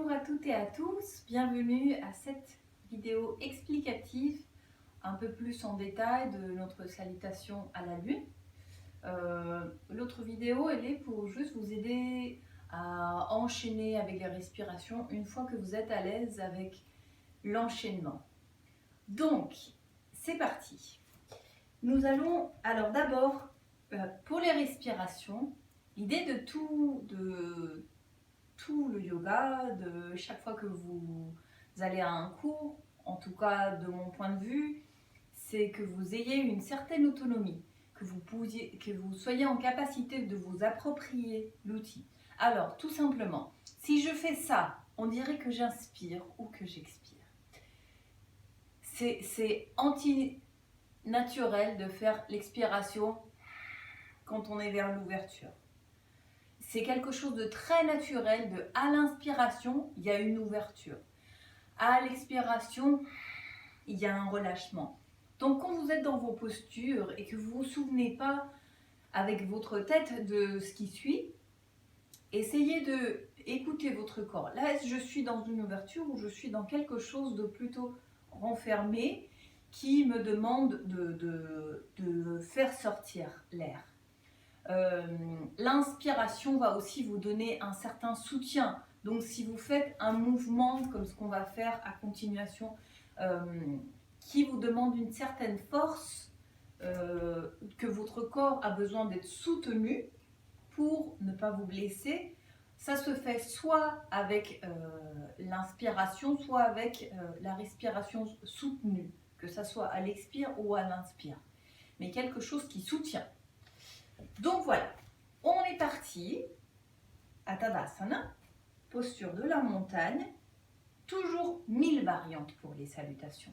Bonjour à toutes et à tous, bienvenue à cette vidéo explicative un peu plus en détail de notre salutation à la lune. L'autre vidéo elle est pour juste vous aider à enchaîner avec les respirations une fois que vous êtes à l'aise avec l'enchaînement. Donc c'est parti. Nous allons alors d'abord pour les respirations, l'idée de tout le yoga, de chaque fois que vous allez à un cours, en tout cas de mon point de vue, c'est que vous ayez une certaine autonomie, que vous soyez en capacité de vous approprier l'outil. Alors, tout simplement, si je fais ça, on dirait que j'inspire ou que j'expire. C'est anti-naturel de faire l'expiration quand on est vers l'ouverture. C'est quelque chose de très naturel, à l'inspiration, il y a une ouverture. À l'expiration, il y a un relâchement. Donc quand vous êtes dans vos postures et que vous ne vous souvenez pas avec votre tête de ce qui suit, essayez de écouter votre corps. Là, est-ce que je suis dans une ouverture ou je suis dans quelque chose de plutôt renfermé qui me demande de faire sortir l'air. L'inspiration va aussi vous donner un certain soutien. Donc si vous faites un mouvement comme ce qu'on va faire à continuation, qui vous demande une certaine force, que votre corps a besoin d'être soutenu pour ne pas vous blesser, ça se fait soit avec l'inspiration, soit avec la respiration soutenue, que ça soit à l'expire ou à l'inspire, mais quelque chose qui soutient. Donc voilà, on est parti à Tadasana, posture de la montagne, toujours 1000 variantes pour les salutations.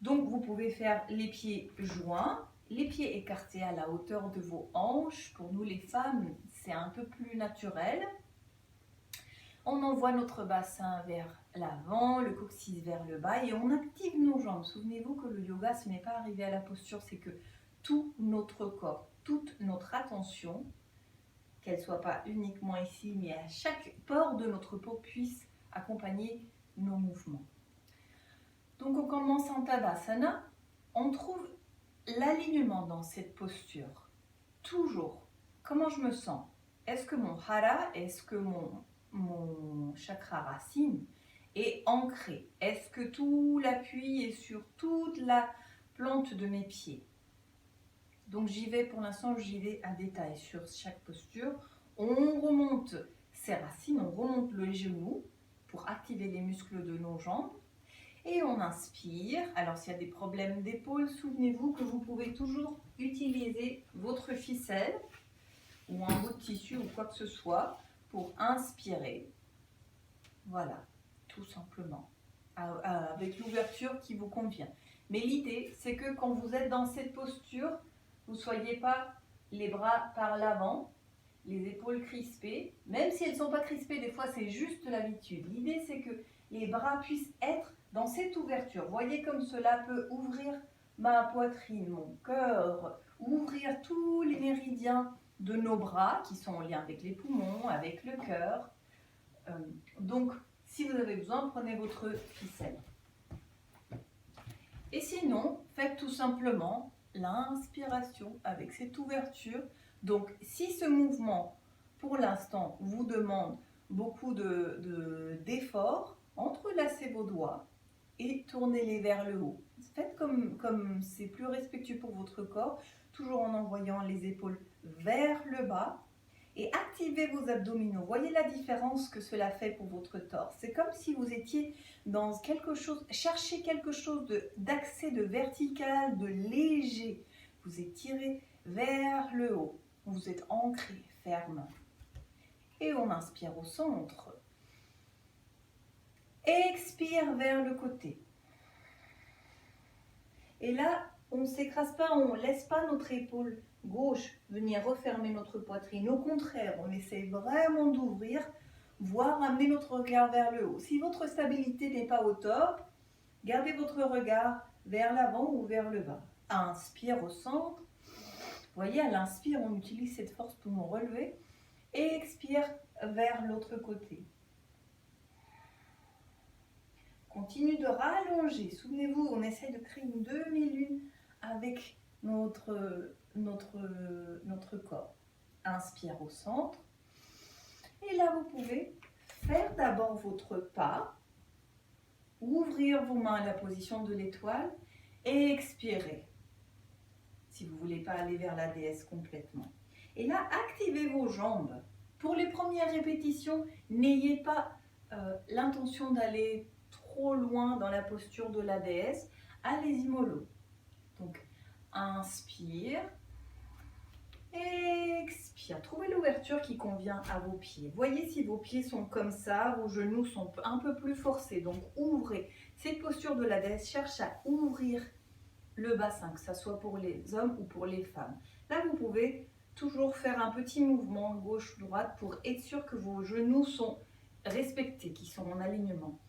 Donc vous pouvez faire les pieds joints, les pieds écartés à la hauteur de vos hanches. Pour nous les femmes, c'est un peu plus naturel. On envoie notre bassin vers l'avant, le coccyx vers le bas et on active nos jambes. Souvenez-vous que le yoga, ce n'est pas arriver à la posture, c'est que tout notre corps, toute notre attention, qu'elle ne soit pas uniquement ici, mais à chaque pore de notre peau puisse accompagner nos mouvements. Donc on commence en Tadasana, on trouve l'alignement dans cette posture. Toujours, comment je me sens? Est-ce que mon hara, est-ce que mon chakra racine est ancré? Est-ce que tout l'appui est sur toute la plante de mes pieds? Donc j'y vais, pour l'instant, j'y vais à détail sur chaque posture. On remonte ses racines, on remonte le genou pour activer les muscles de nos jambes. Et on inspire. Alors s'il y a des problèmes d'épaule, souvenez-vous que vous pouvez toujours utiliser votre ficelle ou un bout de tissu ou quoi que ce soit pour inspirer. Voilà, tout simplement, avec l'ouverture qui vous convient. Mais l'idée, c'est que quand vous êtes dans cette posture, vous ne soyez pas les bras par l'avant, les épaules crispées. Même si elles ne sont pas crispées, des fois c'est juste l'habitude. L'idée, c'est que les bras puissent être dans cette ouverture. Voyez comme cela peut ouvrir ma poitrine, mon cœur, ouvrir tous les méridiens de nos bras qui sont en lien avec les poumons, avec le cœur. Donc, si vous avez besoin, prenez votre ficelle. Et sinon, faites tout simplement l'inspiration avec cette ouverture. Donc, si ce mouvement, pour l'instant, vous demande beaucoup d'efforts, entrelacez vos doigts et tournez-les vers le haut. Faites comme c'est plus respectueux pour votre corps, toujours en envoyant les épaules vers le bas et activez vos abdominaux. Voyez la différence que cela fait pour votre torse. C'est comme si vous étiez dans quelque chose, cherchez quelque chose d'axé, de vertical, de léger. Vous étirez vers le haut. Vous êtes ancré, ferme. Et on inspire au centre. Expire vers le côté. Et là, on ne s'écrase pas, on ne laisse pas notre épaule gauche venir refermer notre poitrine. Au contraire, on essaie vraiment d'ouvrir, voire amener notre regard vers le haut. Si votre stabilité n'est pas au top, gardez votre regard vers l'avant ou vers le bas. Inspire au centre. Vous voyez, à l'inspire, on utilise cette force pour nous relever. Et expire vers l'autre côté. continue de rallonger. Souvenez-vous, on essaye de créer une demi-lune avec notre corps. Inspire au centre. Et là, vous pouvez faire d'abord votre pas. Ouvrir vos mains à la position de l'étoile. Et expirer. Si vous ne voulez pas aller vers la déesse complètement. Et là, activez vos jambes. Pour les premières répétitions, n'ayez pas l'intention d'aller trop loin dans la posture de la déesse. Allez-y mollo. Donc, inspire. Expire. Trouvez l'ouverture qui convient à vos pieds. Voyez si vos pieds sont comme ça, vos genoux sont un peu plus forcés. Donc, ouvrez. Cette posture de la déesse cherche à ouvrir le bassin, que ce soit pour les hommes ou pour les femmes. Là, vous pouvez toujours faire un petit mouvement gauche-droite pour être sûr que vos genoux sont respectés, qu'ils sont en alignement.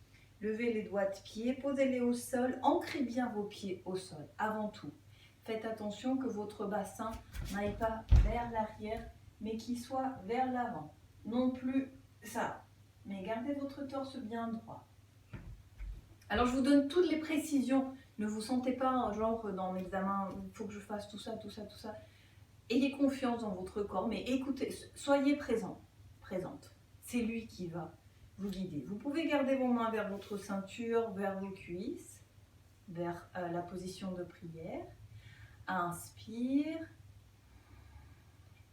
Levez les doigts de pied, posez-les au sol, ancrez bien vos pieds au sol avant tout. Faites attention que votre bassin n'aille pas vers l'arrière, mais qu'il soit vers l'avant. Non plus ça, mais gardez votre torse bien droit. Alors, je vous donne toutes les précisions. Ne vous sentez pas genre dans l'examen, il faut que je fasse tout ça, tout ça, tout ça. Ayez confiance dans votre corps, mais écoutez, soyez présent, présente. C'est lui qui va vous guider. Vous pouvez garder vos mains vers votre ceinture, vers vos cuisses, vers la position de prière. Inspire.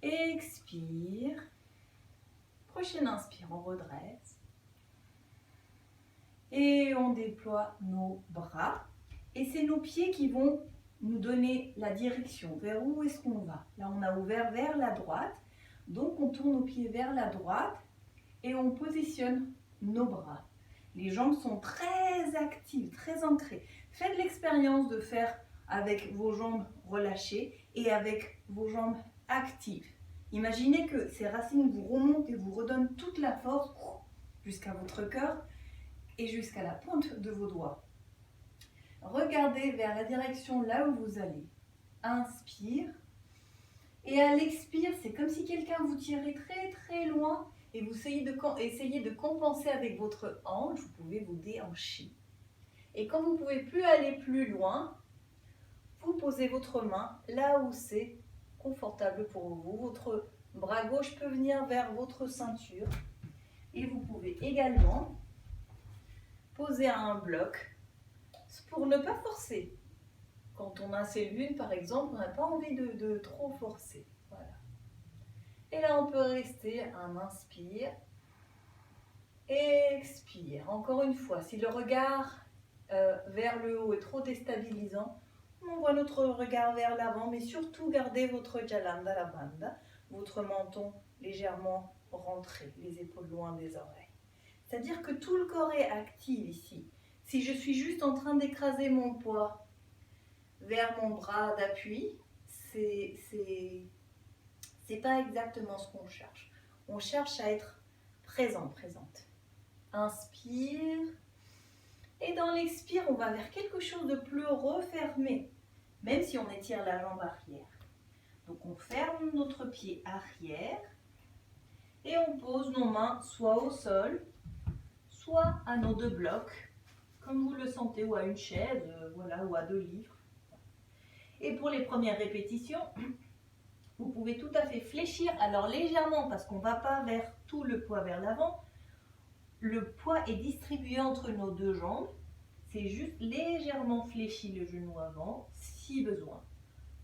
Expire. Prochaine inspire, on redresse. Et on déploie nos bras. Et c'est nos pieds qui vont nous donner la direction. Vers où est-ce qu'on va? Là, on a ouvert vers la droite. Donc, on tourne nos pieds vers la droite et on positionne nos bras. Les jambes sont très actives, très ancrées. Faites l'expérience de faire avec vos jambes relâchées et avec vos jambes actives. Imaginez que ces racines vous remontent et vous redonnent toute la force jusqu'à votre cœur et jusqu'à la pointe de vos doigts. Regardez vers la direction là où vous allez. Inspire. Et à l'expire, c'est comme si quelqu'un vous tirait très très loin et vous essayez de compenser avec votre hanche. Vous pouvez vous déhancher. Et quand vous ne pouvez plus aller plus loin, vous posez votre main là où c'est confortable pour vous. Votre bras gauche peut venir vers votre ceinture. Et vous pouvez également poser un bloc pour ne pas forcer. Quand on a ces lunes, par exemple, on n'a pas envie de trop forcer. Voilà. Et là, on peut rester un inspire. Expire. Encore une fois, si le regard vers le haut est trop déstabilisant, on envoie notre regard vers l'avant, mais surtout gardez votre Jalandhara Bandha, votre menton légèrement rentré, les épaules loin des oreilles. C'est-à-dire que tout le corps est actif ici. Si je suis juste en train d'écraser mon poids vers mon bras d'appui, c'est pas exactement ce qu'on cherche. On cherche à être présent, présente. Inspire. Et dans l'expire, on va vers quelque chose de plus refermé, même si on étire la jambe arrière. Donc on ferme notre pied arrière et on pose nos mains soit au sol, soit à nos deux blocs, comme vous le sentez, ou à une chaise, voilà, ou à 2 livres. Et pour les premières répétitions, vous pouvez tout à fait fléchir, alors légèrement, parce qu'on ne va pas vers tout le poids vers l'avant. Le poids est distribué entre nos 2 jambes. C'est juste légèrement fléchi le genou avant, si besoin.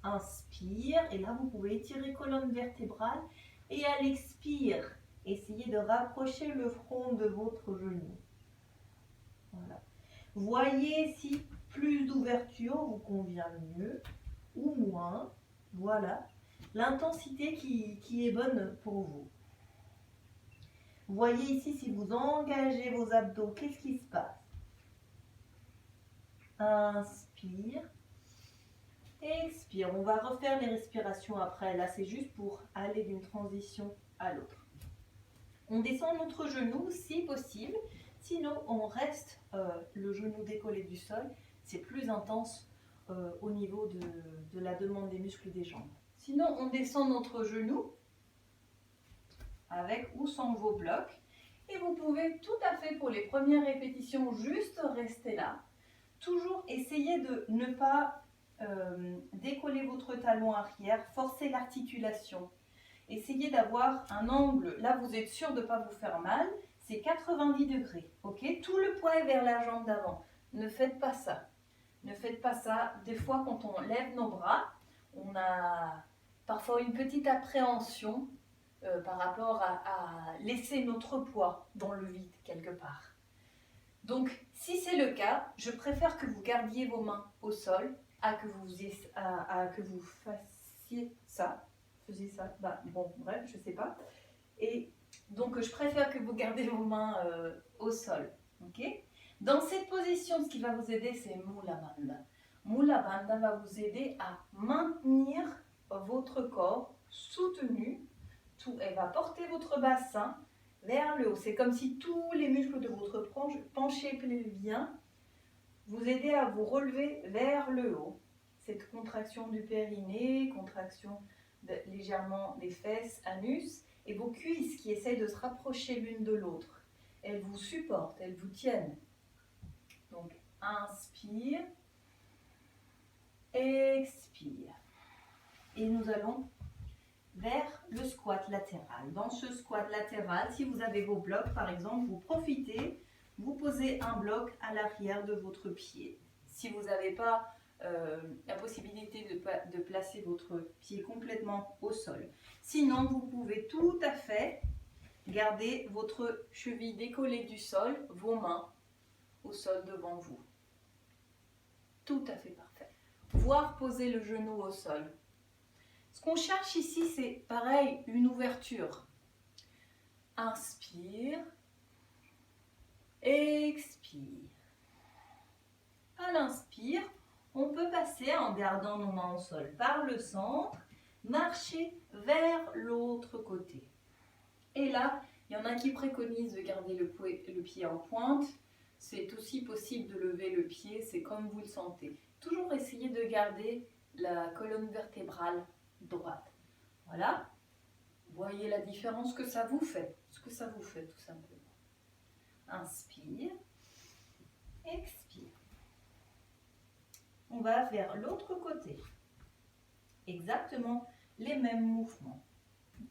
Inspire, et là vous pouvez étirer colonne vertébrale. Et à l'expire, essayez de rapprocher le front de votre genou. Voilà. Voyez si plus d'ouverture vous convient mieux ou moins. Voilà. L'intensité qui est bonne pour vous. Voyez ici si vous engagez vos abdos, qu'est-ce qui se passe? Inspire. Expire. On va refaire les respirations après. Là, c'est juste pour aller d'une transition à l'autre. On descend notre genou si possible. Sinon, on reste le genou décollé du sol. C'est plus intense au niveau de la demande des muscles des jambes. Sinon, on descend notre genou avec ou sans vos blocs. Et vous pouvez tout à fait, pour les premières répétitions, juste rester là. Toujours essayer de ne pas décoller votre talon arrière, forcer l'articulation. Essayez d'avoir un angle, là vous êtes sûr de ne pas vous faire mal, c'est 90 degrés, ok? Tout le poids est vers la jambe d'avant. Ne faites pas ça. Ne faites pas ça. Des fois, quand on lève nos bras, on a parfois une petite appréhension par rapport à laisser notre poids dans le vide quelque part. Donc, si c'est le cas, je préfère que vous gardiez vos mains au sol à que vous fassiez ça. Faisiez ça. Bah, bon, bref, je sais pas. Et donc, je préfère que vous gardez vos mains au sol. Ok? Dans cette position, ce qui va vous aider, c'est Mula Bandha. Mula Bandha va vous aider à maintenir votre corps soutenu. Elle va porter votre bassin vers le haut. C'est comme si tous les muscles de votre penché pelvien vous aidaient à vous relever vers le haut. Cette contraction du périnée, contraction légèrement des fesses, anus, et vos cuisses qui essayent de se rapprocher l'une de l'autre. Elles vous supportent, elles vous tiennent. Donc, inspire, expire. Et nous allons vers le squat latéral. Dans ce squat latéral, si vous avez vos blocs, par exemple, vous profitez, vous posez un bloc à l'arrière de votre pied. Si vous n'avez pas la possibilité de placer votre pied complètement au sol. Sinon, vous pouvez tout à fait garder votre cheville décollée du sol, vos mains au sol devant vous. Tout à fait parfait. Voire poser le genou au sol. Ce qu'on cherche ici, c'est pareil, une ouverture. Inspire, expire. À l'inspire, on peut passer en gardant nos mains au sol par le centre, marcher vers l'autre côté. Et là, il y en a qui préconisent de garder le pied en pointe. C'est aussi possible de lever le pied, c'est comme vous le sentez. Toujours essayer de garder la colonne vertébrale droite. Voilà. Voyez la différence que ça vous fait. Ce que ça vous fait tout simplement. Inspire. Expire. On va vers l'autre côté. Exactement les mêmes mouvements.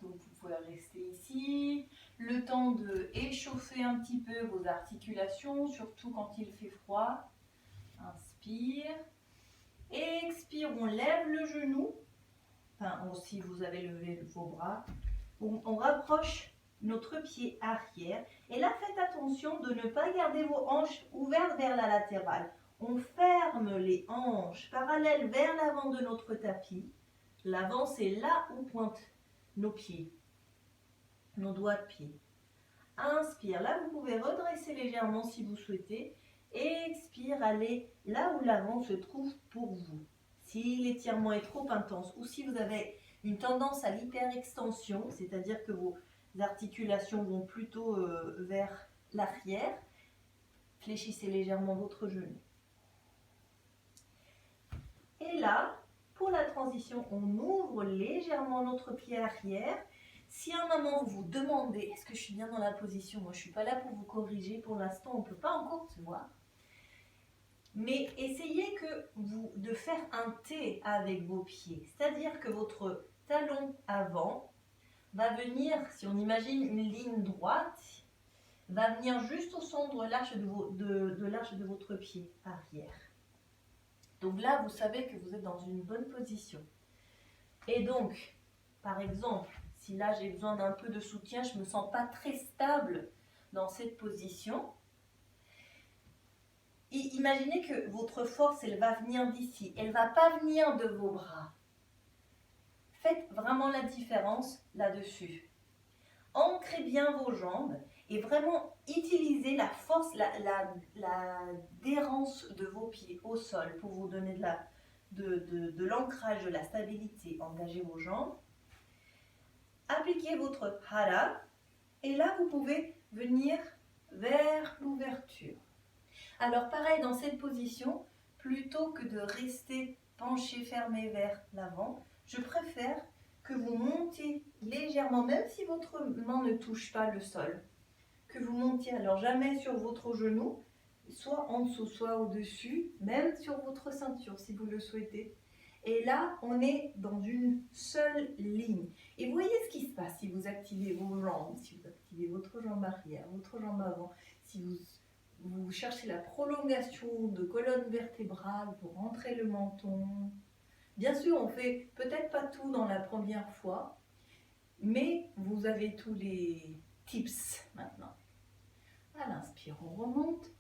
Donc vous pouvez rester ici, le temps de échauffer un petit peu vos articulations, surtout quand il fait froid. Inspire. Expire, on lève le genou. Enfin, si vous avez levé vos bras. On rapproche notre pied arrière. Et là, faites attention de ne pas garder vos hanches ouvertes vers la latérale. On ferme les hanches parallèles vers l'avant de notre tapis. L'avant, c'est là où pointent nos pieds, nos doigts de pied. Inspire, là vous pouvez redresser légèrement si vous souhaitez. Expire, allez là où l'avant se trouve pour vous. Si l'étirement est trop intense ou si vous avez une tendance à l'hyperextension, c'est-à-dire que vos articulations vont plutôt vers l'arrière, fléchissez légèrement votre genou. Et là, pour la transition, on ouvre légèrement notre pied arrière. Si à un moment vous vous demandez, est-ce que je suis bien dans la position? Moi, je ne suis pas là pour vous corriger. Pour l'instant, on ne peut pas encore se voir. Mais essayez de faire un T avec vos pieds. C'est-à-dire que votre talon avant va venir, si on imagine une ligne droite, va venir juste au centre de l'arche de votre pied arrière. Donc là, vous savez que vous êtes dans une bonne position. Et donc, par exemple, si là j'ai besoin d'un peu de soutien, je ne me sens pas très stable dans cette position, imaginez que votre force, elle va venir d'ici. Elle ne va pas venir de vos bras. Faites vraiment la différence là-dessus. Ancrez bien vos jambes et vraiment utilisez la force, l'adhérence de vos pieds au sol pour vous donner de l'ancrage, de la stabilité. Engagez vos jambes. Appliquez votre hara et là vous pouvez venir vers l'ouverture. Alors pareil, dans cette position, plutôt que de rester penché, fermé vers l'avant, je préfère que vous montez légèrement, même si votre main ne touche pas le sol, que vous montiez, alors jamais sur votre genou, soit en dessous, soit au-dessus, même sur votre ceinture si vous le souhaitez. Et là, on est dans une seule ligne. Et vous voyez ce qui se passe si vous activez vos jambes, si vous activez votre jambe arrière, votre jambe avant, si vous cherchez la prolongation de colonne vertébrale pour rentrer le menton. Bien sûr, on fait peut-être pas tout dans la première fois, mais vous avez tous les tips maintenant. À l'inspire, on remonte.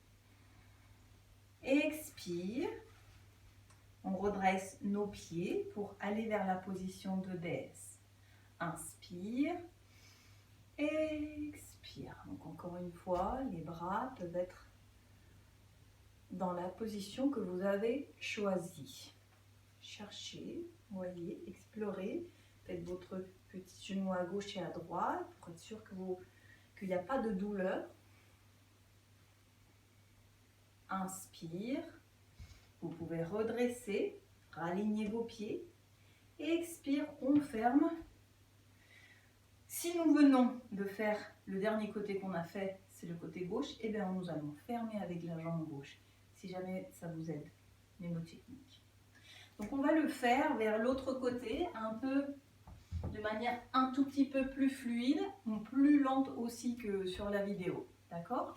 Expire. On redresse nos pieds pour aller vers la position de déesse. Inspire. Expire. Donc encore une fois, les bras peuvent être dans la position que vous avez choisie. Cherchez, voyez, explorez. Faites votre petit genou à gauche et à droite pour être sûr qu'il n'y a pas de douleur. Inspire. Vous pouvez redresser, raligner vos pieds. Expire, on ferme. Si nous venons de faire le dernier côté qu'on a fait, c'est le côté gauche, et bien nous allons fermer avec la jambe gauche, si jamais ça vous aide, mnémotechnique. Donc on va le faire vers l'autre côté, un peu de manière un tout petit peu plus fluide, plus lente aussi que sur la vidéo, d'accord?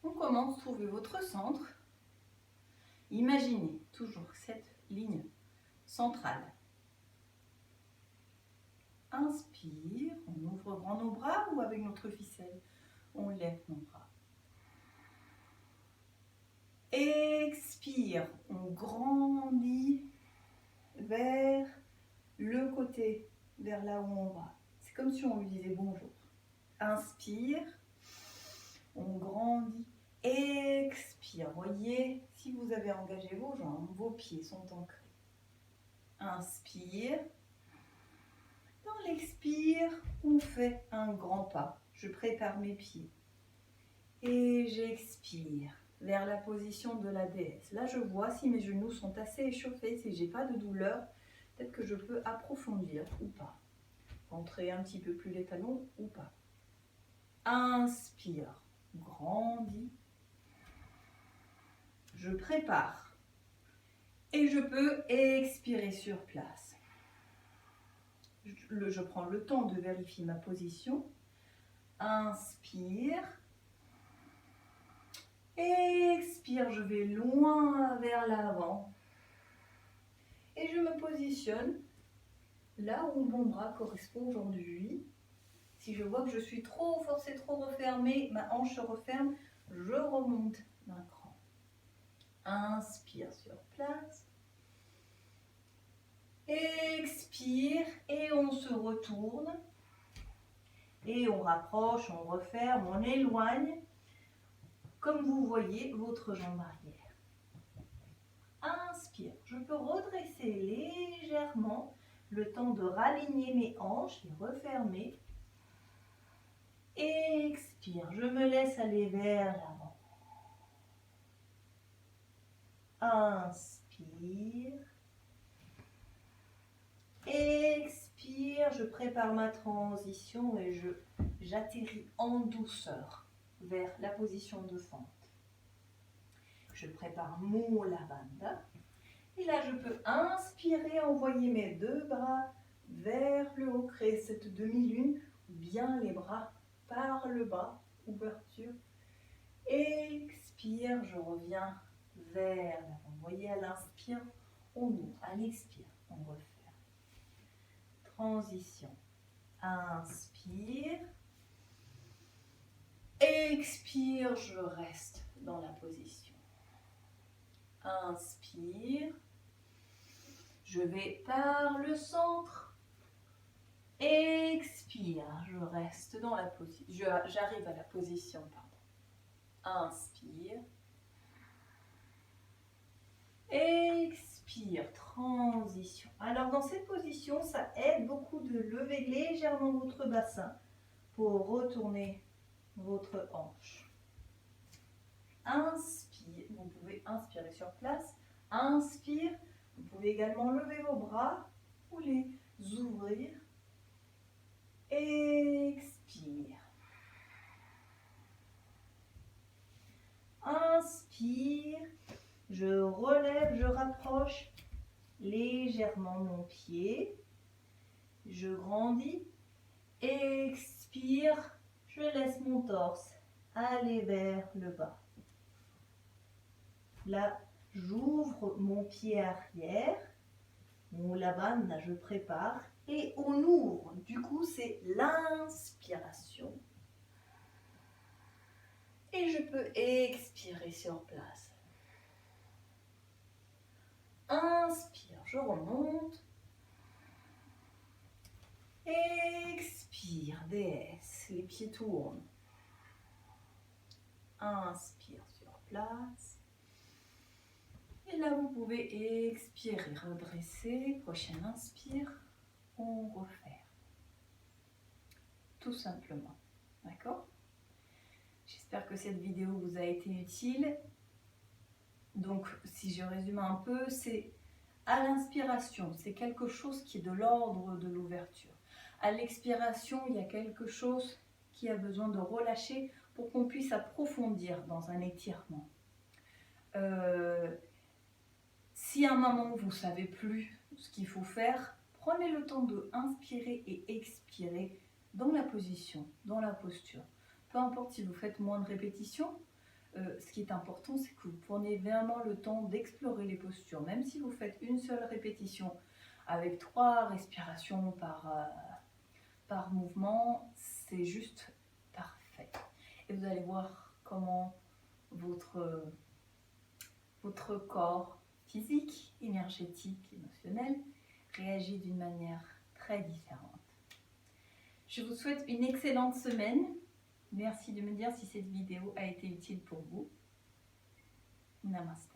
On commence, trouvez votre centre. Imaginez toujours cette ligne centrale. Inspire, on ouvre grand nos bras ou avec notre ficelle, on lève nos bras. Expire, on grandit vers le côté, vers là où on va. C'est comme si on lui disait bonjour. Inspire, on grandit. Expire, voyez, si vous avez engagé vos jambes, vos pieds sont ancrés. Inspire. Dans l'expire, on fait un grand pas. Je prépare mes pieds. Et j'expire vers la position de la déesse. Là, je vois si mes genoux sont assez échauffés, si je n'ai pas de douleur, peut-être que je peux approfondir ou pas. Rentrer un petit peu plus les talons ou pas. Inspire, grandis. Je prépare et je peux expirer sur place. Je prends le temps de vérifier ma position. Inspire. Expire, je vais loin vers l'avant. Et je me positionne là où mon bras correspond aujourd'hui. Si je vois que je suis trop forcée, trop refermée, ma hanche se referme, je remonte d'un cran. Inspire sur place. Expire et on se retourne. Et on rapproche, on referme, on éloigne. Comme vous voyez, votre jambe arrière. Inspire. Je peux redresser légèrement le temps de raligner mes hanches et refermer. Expire. Je me laisse aller vers l'avant. Inspire. Expire. Je prépare ma transition et j'atterris en douceur vers la position de fente. Je prépare Mula Bandha. Et là, je peux inspirer, envoyer mes deux bras vers le haut, créer cette demi-lune, ou bien les bras par le bas, ouverture. Expire, je reviens vers l'avant. Vous voyez, à l'inspire, on ouvre. À l'expire, on referme. Transition. Inspire. Expire, je reste dans la position. Inspire. Je vais par le centre. Expire, je reste dans la position. J'arrive à la position, pardon. Inspire. Expire, transition. Alors dans cette position, ça aide beaucoup de lever légèrement votre bassin pour retourner votre hanche. Inspire, vous pouvez inspirer sur place. Inspire, vous pouvez également lever vos bras ou les ouvrir. Expire. relève, je rapproche légèrement mon pied. Je grandis. Expire, je laisse mon torse aller vers le bas. Là, j'ouvre mon pied arrière. Mon labane, je prépare. Et on ouvre. Du coup, c'est l'inspiration. Et je peux expirer sur place. Inspire, je remonte. Expire, DS, les pieds tournent. Inspire sur place. Et là, vous pouvez expirer, redresser. Prochaine inspire, on refait. Tout simplement. D'accord ? J'espère que cette vidéo vous a été utile. Donc, si je résume un peu, c'est à l'inspiration, c'est quelque chose qui est de l'ordre de l'ouverture. À l'expiration, il y a quelque chose qui a besoin de relâcher pour qu'on puisse approfondir dans un étirement. Si à un moment vous ne savez plus ce qu'il faut faire, prenez le temps de inspirer et expirer dans la position, dans la posture. Peu importe si vous faites moins de répétitions, ce qui est important, c'est que vous preniez vraiment le temps d'explorer les postures. Même si vous faites une seule répétition avec 3 respirations par mouvement, c'est juste parfait. Et vous allez voir comment votre corps physique, énergétique, émotionnel réagit d'une manière très différente. Je vous souhaite une excellente semaine. Merci de me dire si cette vidéo a été utile pour vous. Namaste.